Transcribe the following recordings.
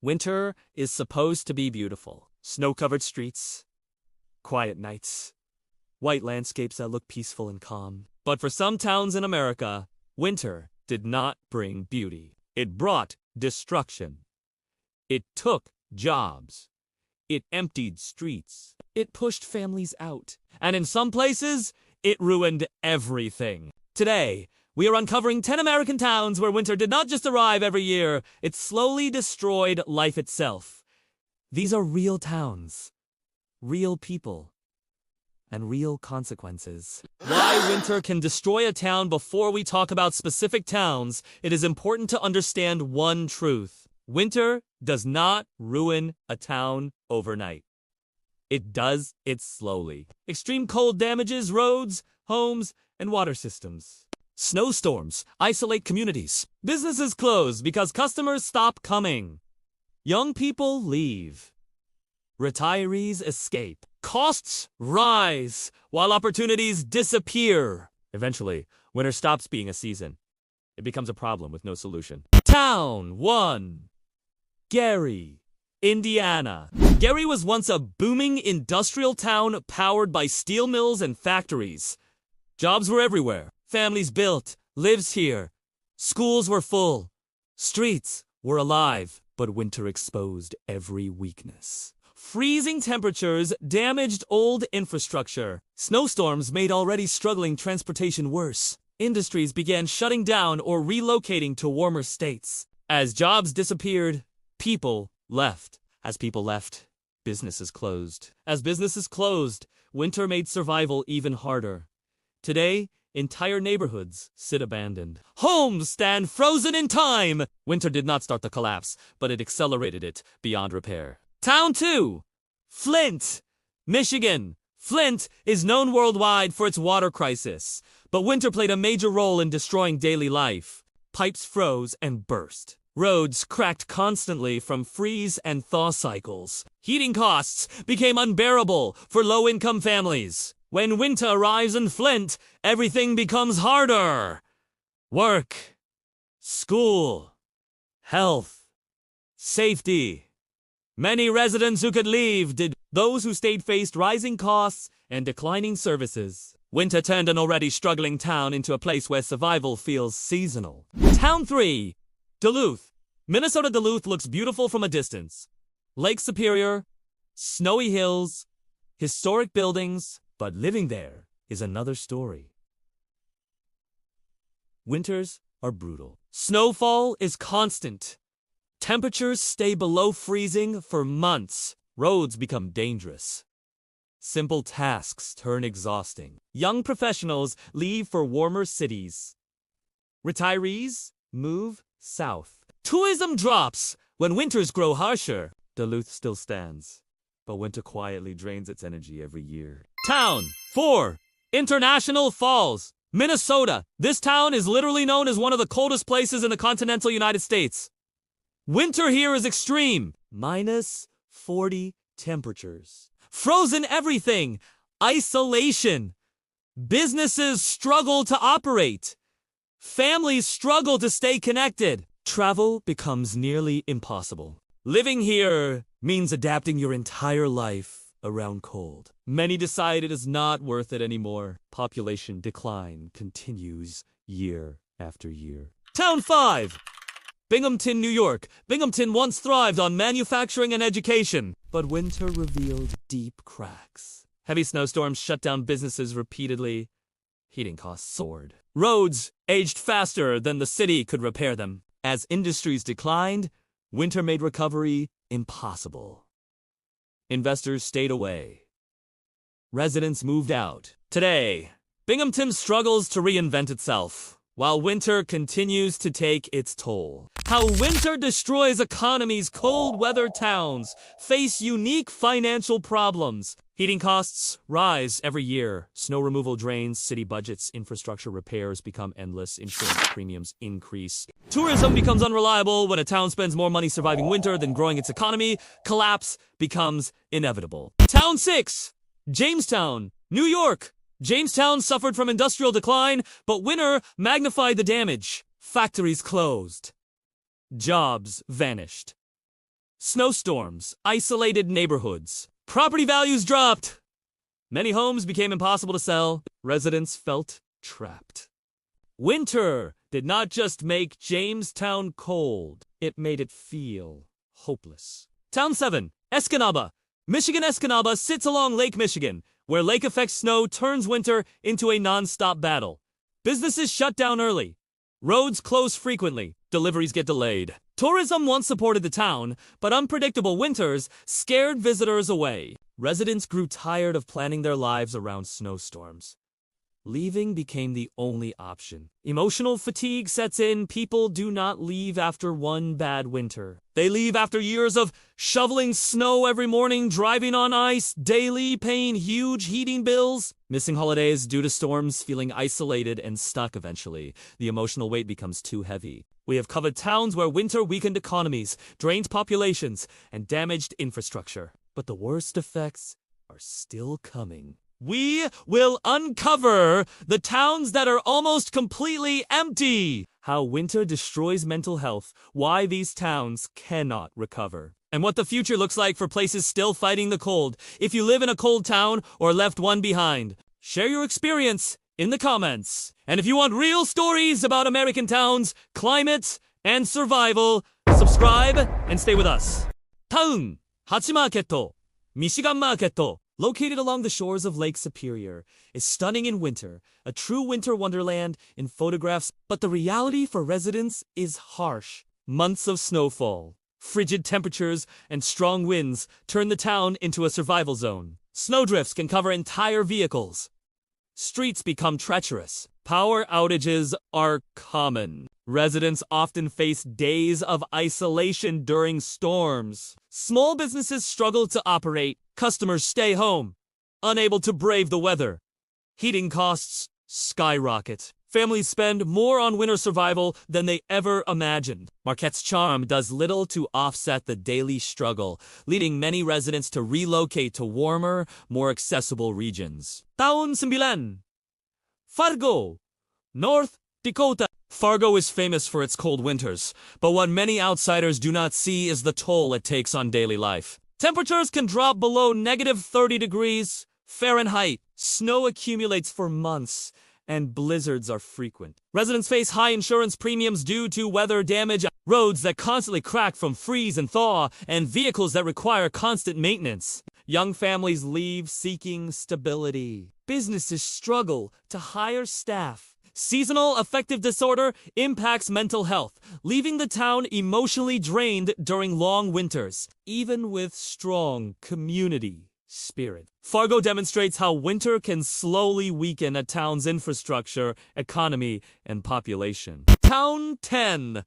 Winter is supposed to be beautiful. Snow-covered streets, quiet nights, white landscapes that look peaceful and calm. But for some towns in America, winter did not bring beauty. It brought destruction. It took jobs. It emptied streets. It pushed families out. And in some places, it ruined everything. Today, we are uncovering 10 American towns where winter did not just arrive every year, it slowly destroyed life itself. These are real towns, real people, and real consequences. Why winter can destroy a town. Before we talk about specific towns, it is important to understand one truth. Winter does not ruin a town overnight. It does it slowly. Extreme cold damages roads, homes, and water systems. Snowstorms isolate communities. Businesses close because customers stop coming. Young people leave. Retirees escape. Costs rise while opportunities disappear. Eventually, winter stops being a season. It becomes a problem with no solution. Town 1. Gary, Indiana. Gary was once a booming industrial town powered by steel mills and factories. Jobs were everywhere. Families built, lives here. Schools were full. Streets were alive. But winter exposed every weakness. Freezing temperatures damaged old infrastructure. Snowstorms made already struggling transportation worse. Industries began shutting down or relocating to warmer states. As jobs disappeared, people left. As people left, businesses closed. As businesses closed, winter made survival even harder. Today, entire neighborhoods sit abandoned. Homes stand frozen in time. Winter did not start the collapse, but it accelerated it beyond repair. Town 2. Flint, Michigan. Flint is known worldwide for its water crisis, but winter played a major role in destroying daily life. Pipes froze and burst. Roads cracked constantly from freeze and thaw cycles. Heating costs became unbearable for low-income families. When winter arrives in Flint, everything becomes harder. Work, school, health, safety. Many residents who could leave did. Those who stayed faced rising costs and declining services. Winter turned an already struggling town into a place where survival feels seasonal. Town 3. Duluth. Minnesota. Duluth looks beautiful from a distance. Lake Superior, snowy hills, historic buildings. But living there is another story. Winters are brutal. Snowfall is constant. Temperatures stay below freezing for months. Roads become dangerous. Simple tasks turn exhausting. Young professionals leave for warmer cities. Retirees move south. Tourism drops when winters grow harsher. Duluth still stands, but winter quietly drains its energy every year. Town 4. International Falls, Minnesota. This town is literally known as one of the coldest places in the continental United States. Winter here is extreme. -40 temperatures. Frozen everything. Isolation. Businesses struggle to operate. Families struggle to stay connected. Travel becomes nearly impossible. Living here means adapting your entire life around cold. Many decide it is not worth it anymore. Population decline continues year after year. Town 5. Binghamton, New York. Binghamton once thrived on manufacturing and education, but winter revealed deep cracks. Heavy snowstorms shut down businesses repeatedly. Heating costs soared. Roads aged faster than the city could repair them. As industries declined, winter made recovery impossible. Investors stayed away. Residents moved out. Today, Binghamton struggles to reinvent itself, while winter continues to take its toll. How winter destroys economies. Cold weather towns face unique financial problems. Heating costs rise every year. Snow removal drains city budgets. Infrastructure repairs become endless. Insurance premiums increase. Tourism becomes unreliable. When a town spends more money surviving winter than growing its economy, collapse becomes inevitable. Town 6. Jamestown, New York. Jamestown suffered from industrial decline, but winter magnified the damage. Factories closed. Jobs vanished. Snowstorms, isolated neighborhoods. Property values dropped. Many homes became impossible to sell. Residents felt trapped. Winter did not just make Jamestown cold, it made it feel hopeless. Town 7, Escanaba. Michigan Escanaba sits along Lake Michigan, where lake effect snow turns winter into a non-stop battle. Businesses shut down early. Roads close frequently. Deliveries get delayed. Tourism once supported the town, but unpredictable winters scared visitors away. Residents grew tired of planning their lives around snowstorms. Leaving became the only option. Emotional fatigue sets in. People do not leave after one bad winter. They leave after years of shoveling snow every morning, driving on ice, daily paying huge heating bills, missing holidays due to storms, feeling isolated and stuck eventually. The emotional weight becomes too heavy. We have covered towns where winter weakened economies, drained populations, and damaged infrastructure. But the worst effects are still coming. We will uncover the towns that are almost completely empty. How winter destroys mental health, why these towns cannot recover, and what the future looks like for places still fighting the cold. If you live in a cold town or left one behind, share your experience in the comments. And if you want real stories about American towns, climate, and survival, subscribe and stay with us. 다음, 하치마켓, 미시간 마켓. Located along the shores of Lake Superior, is stunning in winter, a true winter wonderland in photographs, but the reality for residents is harsh. Months of snowfall, frigid temperatures, and strong winds turn the town into a survival zone. Snowdrifts can cover entire vehicles. Streets become treacherous. Power outages are common. Residents often face days of isolation during storms. Small businesses struggle to operate. Customers stay home, unable to brave the weather. Heating costs skyrocket. Families spend more on winter survival than they ever imagined. Marquette's charm does little to offset the daily struggle, leading many residents to relocate to warmer, more accessible regions. Taon 9, Fargo, North Dakota. Fargo is famous for its cold winters, but what many outsiders do not see is the toll it takes on daily life. Temperatures can drop below -30 degrees Fahrenheit. Snow accumulates for months, and blizzards are frequent. Residents face high insurance premiums due to weather damage, roads that constantly crack from freeze and thaw, and vehicles that require constant maintenance. Young families leave seeking stability. Businesses struggle to hire staff. Seasonal affective disorder impacts mental health, leaving the town emotionally drained during long winters, even with strong community spirit. Fargo demonstrates how winter can slowly weaken a town's infrastructure, economy, and population. Town 10,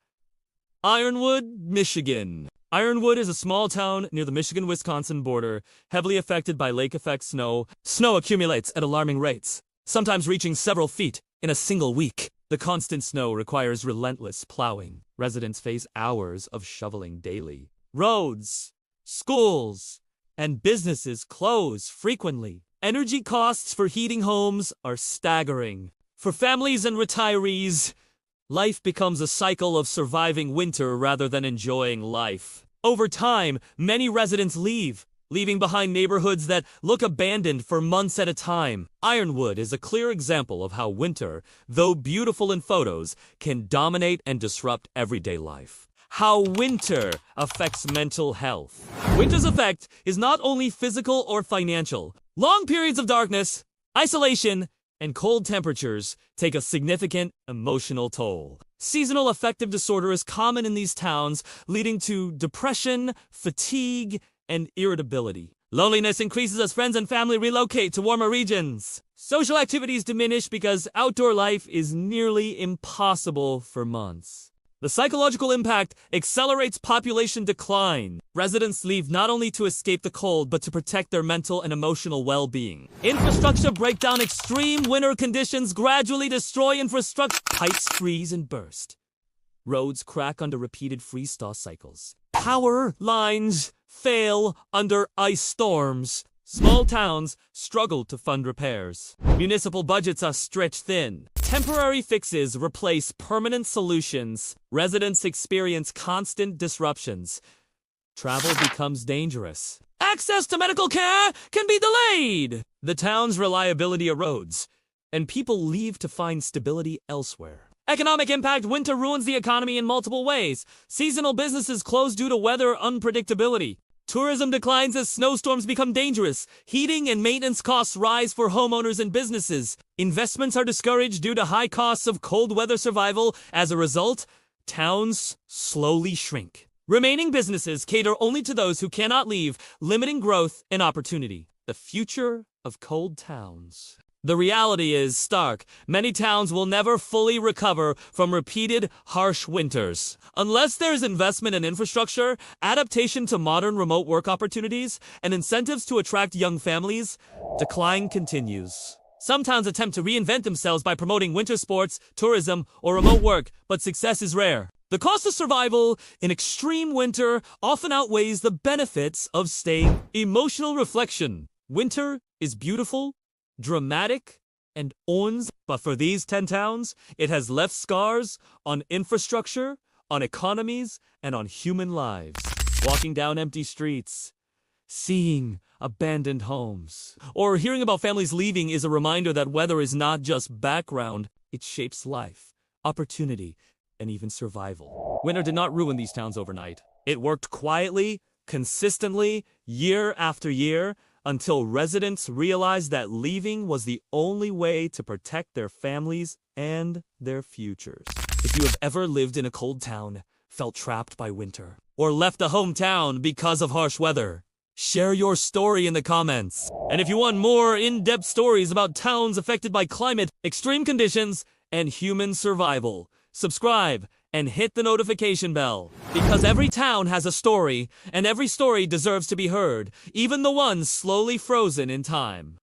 Ironwood, Michigan. Ironwood is a small town near the Michigan-Wisconsin border, heavily affected by lake effect snow. Snow accumulates at alarming rates, sometimes reaching several feet in a single week. The constant snow requires relentless plowing. Residents face hours of shoveling daily. Roads, schools, and businesses close frequently. Energy costs for heating homes are staggering. For families and retirees, life becomes a cycle of surviving winter rather than enjoying life. Over time, many residents leave, leaving behind neighborhoods that look abandoned for months at a time. Ironwood is a clear example of how winter, though beautiful in photos, can dominate and disrupt everyday life. How winter affects mental health. Winter's effect is not only physical or financial. Long periods of darkness, isolation, and cold temperatures take a significant emotional toll. Seasonal affective disorder is common in these towns, leading to depression, fatigue, and irritability. Loneliness increases as friends and family relocate to warmer regions. Social activities diminish because outdoor life is nearly impossible for months. The psychological impact accelerates population decline. Residents leave not only to escape the cold, but to protect their mental and emotional well-being. Infrastructure breakdown. Extreme winter conditions gradually destroy infrastructure. Pipes freeze and burst. Roads crack under repeated freeze-thaw cycles. Power lines fail under ice storms. Small towns struggle to fund repairs. Municipal budgets are stretched thin. Temporary fixes replace permanent solutions. Residents experience constant disruptions. Travel becomes dangerous. Access to medical care can be delayed. The town's reliability erodes, and people leave to find stability elsewhere. Economic impact: winter ruins the economy in multiple ways. Seasonal businesses close due to weather unpredictability. Tourism declines as snowstorms become dangerous. Heating and maintenance costs rise for homeowners and businesses. Investments are discouraged due to high costs of cold weather survival. As a result, towns slowly shrink. Remaining businesses cater only to those who cannot leave, limiting growth and opportunity. The future of cold towns. The reality is stark. Many towns will never fully recover from repeated harsh winters. Unless there's investment in infrastructure, adaptation to modern remote work opportunities, and incentives to attract young families, decline continues. Some towns attempt to reinvent themselves by promoting winter sports, tourism, or remote work, but success is rare. The cost of survival in extreme winter often outweighs the benefits of staying. Emotional reflection. Winter is beautiful, dramatic, and owns, but for these 10 towns, it has left scars on infrastructure, on economies, and on human lives. Walking down empty streets, seeing abandoned homes, or hearing about families leaving is a reminder that weather is not just background, it shapes life, opportunity, and even survival. Winter did not ruin these towns overnight. It worked quietly, consistently, year after year, until residents realized that leaving was the only way to protect their families and their futures. If you have ever lived in a cold town, felt trapped by winter, or left a hometown because of harsh weather, share your story in the comments. And if you want more in-depth stories about towns affected by climate, extreme conditions, and human survival, subscribe and hit the notification bell, because every town has a story, and every story deserves to be heard, even the ones slowly frozen in time.